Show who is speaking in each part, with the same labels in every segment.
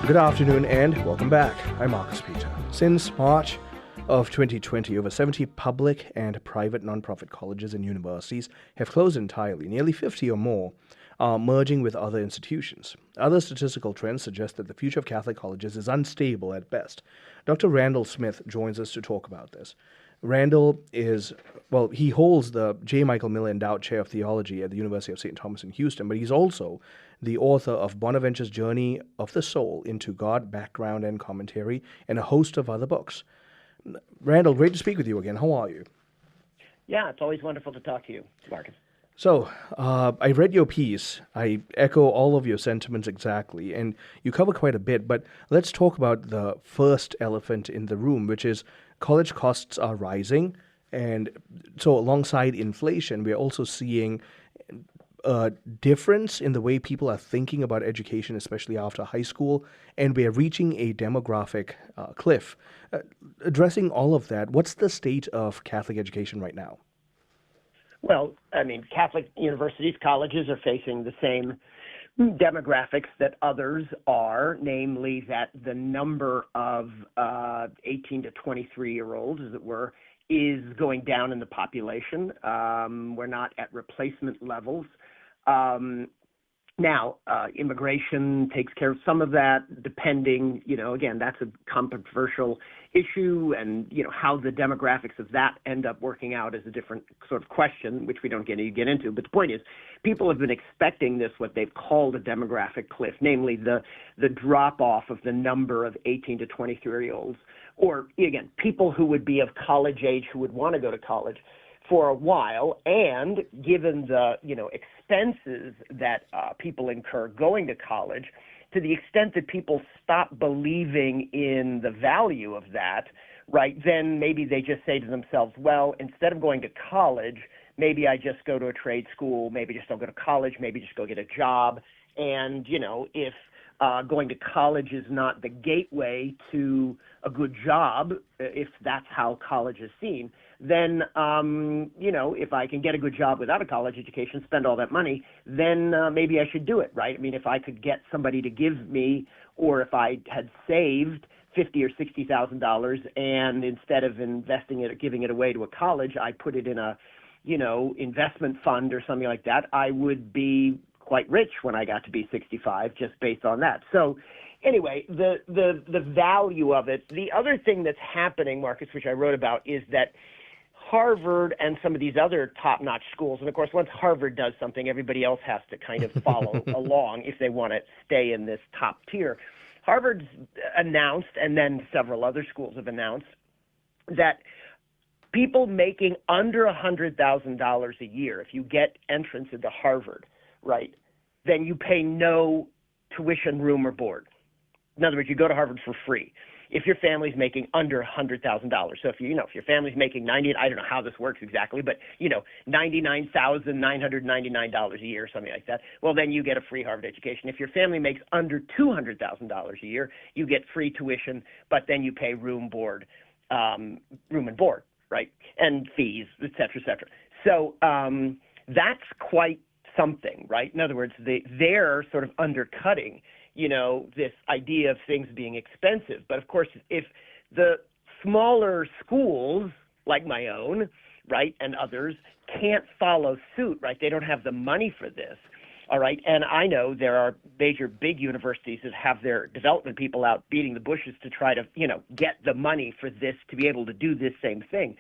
Speaker 1: Good afternoon and welcome back. I'm Marcus Peter. Since March of 2020, over 70 public and private nonprofit colleges and universities have closed entirely. Nearly 50 or more are merging with other institutions. Other statistical trends suggest that the future of Catholic colleges is unstable at best. Dr. Randall Smith joins us to talk about this. Randall he holds the J. Michael Miller Endowed Chair of Theology at the University of St. Thomas in Houston, but he's also the author of Bonaventure's Journey of the Soul into God, Background, and Commentary, and a host of other books. Randall, great to speak with you again. How are you?
Speaker 2: Yeah, it's always wonderful to talk to you, Marcus.
Speaker 1: So, I read your piece. I echo all of your sentiments exactly, and you cover quite a bit, but let's talk about the first elephant in the room, which is college costs are rising, and so alongside inflation, we're also seeing a difference in the way people are thinking about education, especially after high school, and we are reaching a demographic cliff. Addressing all of that, what's the state of Catholic education right now?
Speaker 2: Well, I mean, Catholic universities, colleges are facing the same demographics that others are, namely that the number of 18 to 23-year-olds, as it were, is going down in the population. We're not at replacement levels. Now, immigration takes care of some of that, depending, again, that's a controversial issue, and, how the demographics of that end up working out is a different sort of question, which we don't get into. But the point is, people have been expecting this, what they've called a demographic cliff, namely the drop-off of the number of 18 to 23-year-olds, or, again, people who would be of college age who would want to go to college for a while, and given the expenses that people incur going to college, to the extent that people stop believing in the value of that, right, then maybe they just say to themselves, well, instead of going to college, maybe I just go to a trade school, maybe just don't go to college, maybe just go get a job. And, if going to college is not the gateway to a good job, if that's how college is seen, then, if I can get a good job without a college education, spend all that money, then maybe I should do it, right? I mean, if I could get somebody to give me, or if I had saved $50,000 or $60,000, and instead of investing it or giving it away to a college, I put it in a, investment fund or something like that, I would be quite rich when I got to be 65, just based on that. So anyway, the value of it. The other thing that's happening, Marcus, which I wrote about, is that Harvard and some of these other top-notch schools, and of course, once Harvard does something, everybody else has to kind of follow along if they want to stay in this top tier. Harvard's announced, and then several other schools have announced, that people making under $100,000 a year, if you get entrance into Harvard, right, then you pay no tuition, room, or board. In other words, you go to Harvard for free if your family's making under $100,000. So if your family's making I don't know how this works exactly, but $99,999 a year or something like that, well, then you get a free Harvard education. If your family makes under $200,000 a year, you get free tuition, but then you pay room and board, right, and fees, et cetera, et cetera. So that's quite something, right? In other words, they're sort of undercutting this idea of things being expensive. But of course, if the smaller schools like my own, right, and others can't follow suit, right, they don't have the money for this, all right, and I know there are major big universities that have their development people out beating the bushes to try to, get the money for this to be able to do this same thing.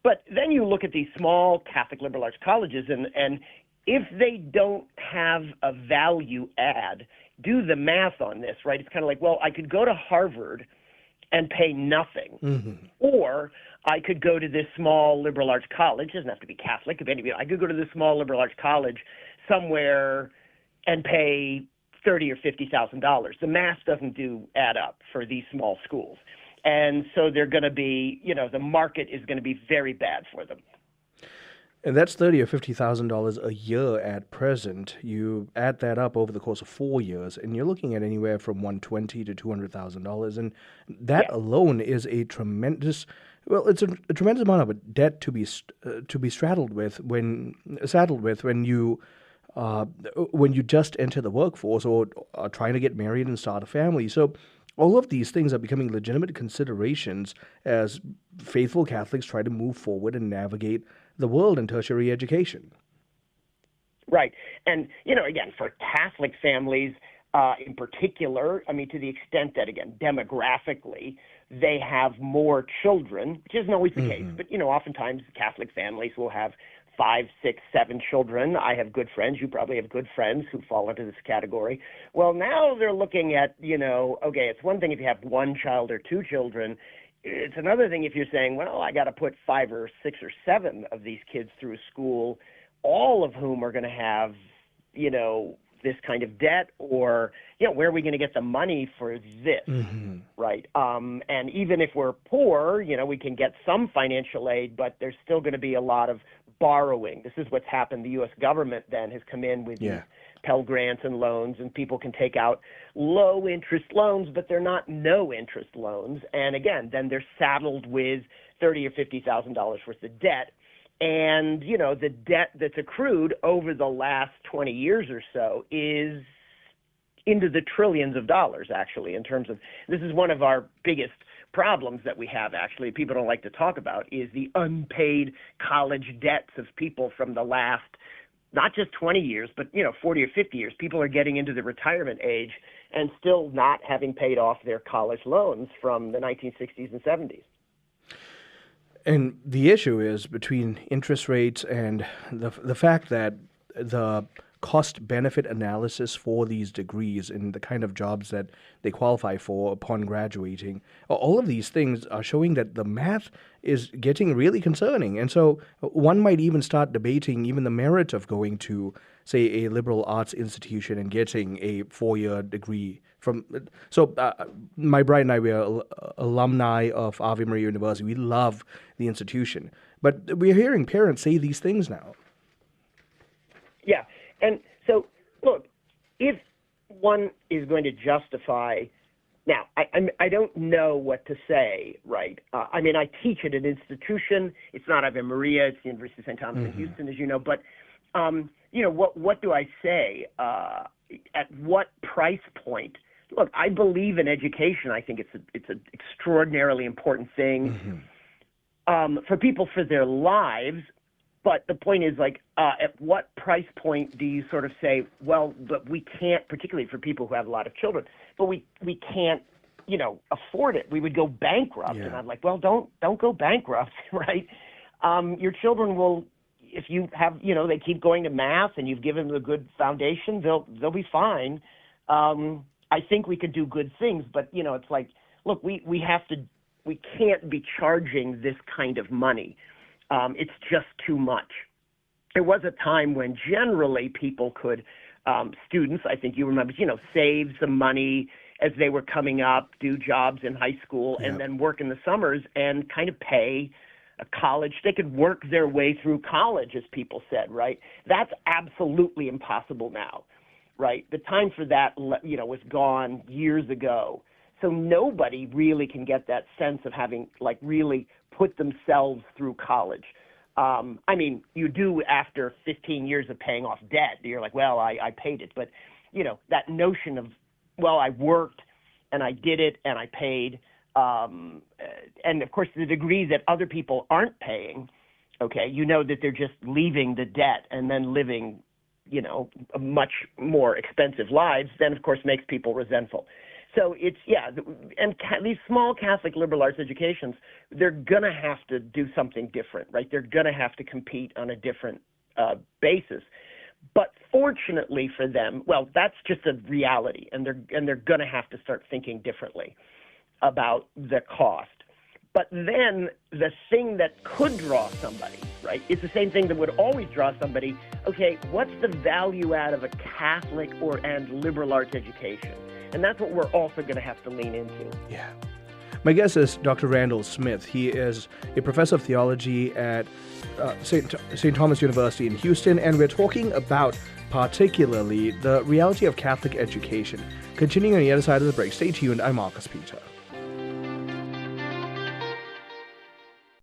Speaker 2: But then you look at these small Catholic liberal arts colleges, and if they don't have a value add, do the math on this, right? It's kind of like, well, I could go to Harvard and pay nothing, or I could go to this small liberal arts college. It doesn't have to be Catholic. If anybody, I could go to this small liberal arts college somewhere and pay $30,000 or $50,000. The math doesn't add up for these small schools, and so they're going to be, the market is going to be very bad for them.
Speaker 1: And that's $30,000 or $50,000 a year at present. You add that up over the course of 4 years, and you're looking at anywhere from $120,000 to $200,000, and that alone is a tremendous. Well, it's a tremendous amount of a debt to be saddled with when you when you just enter the workforce or are trying to get married and start a family. So all of these things are becoming legitimate considerations as faithful Catholics try to move forward and navigate the world in tertiary education.
Speaker 2: Right. And, again, for Catholic families in particular, I mean, to the extent that, again, demographically, they have more children, which isn't always the case, but, oftentimes Catholic families will have 5, 6, 7 children. I have good friends. You probably have good friends who fall into this category. Well, now they're looking at, okay, it's one thing if you have 1 child or 2 children. It's another thing if you're saying, well, I got to put 5 or 6 or 7 of these kids through school, all of whom are going to have, this kind of debt, or, where are we going to get the money for this, right? And even if we're poor, we can get some financial aid, but there's still going to be a lot of borrowing. This is what's happened. The U.S. government then has come in with these Pell Grants and loans, and people can take out low-interest loans, but they're not no-interest loans. And again, then they're saddled with $30,000 or $50,000 worth of debt. And, the debt that's accrued over the last 20 years or so is into the trillions of dollars, actually, in terms of – this is one of our biggest problems that we have, actually, people don't like to talk about, is the unpaid college debts of people from the last not just 20 years, but, 40 or 50 years. People are getting into the retirement age and still not having paid off their college loans from the 1960s and 70s.
Speaker 1: And the issue is between interest rates and the fact that the cost-benefit analysis for these degrees and the kind of jobs that they qualify for upon graduating, all of these things are showing that the math is getting really concerning. And so one might even start debating even the merit of going to, say, a liberal arts institution and getting a 4-year degree from. So my bride and I, we are alumni of Ave Maria University. We love the institution. But we're hearing parents say these things now.
Speaker 2: Yeah. And so, look, if one is going to justify – now, I don't know what to say, right? I mean, I teach at an institution. It's not Ave Maria. It's the University of St. Thomas in Houston, as you know. But, what do I say? At what price point? Look, I believe in education. I think it's an extraordinarily important thing for people for their lives. But the point is, at what price point do you sort of say, well, but we can't, particularly for people who have a lot of children, but we can't, afford it. We would go bankrupt. Yeah. And I'm like, well, don't go bankrupt, right? Your children will, if you have, they keep going to math and you've given them a good foundation, they'll be fine. I think we could do good things, but, it's like, look, we can't be charging this kind of money. It's just too much. There was a time when generally people could, students, I think you remember, save some money as they were coming up, do jobs in high school, and then work in the summers and kind of pay a college. They could work their way through college, as people said, right? That's absolutely impossible now, right? The time for that, was gone years ago. So nobody really can get that sense of having, really put themselves through college. I mean, you do after 15 years of paying off debt. You're like, well, I paid it. But, that notion of, well, I worked and I did it and I paid. And, of course, the degree that other people aren't paying, okay, that they're just leaving the debt and then living, much more expensive lives, then, of course, makes people resentful. So it's, and these small Catholic liberal arts educations, they're going to have to do something different, right? They're going to have to compete on a different basis. But fortunately for them, well, that's just a reality, and they're going to have to start thinking differently about the cost. But then the thing that could draw somebody, right, is the same thing that would always draw somebody. Okay, what's the value add of a Catholic and liberal arts education? And that's what we're also going to have to lean into.
Speaker 1: Yeah. My guest is Dr. Randall Smith. He is a professor of theology at St. Thomas University in Houston, and we're talking about particularly the reality of Catholic education. Continuing on the other side of the break, stay tuned. I'm Marcus Peter.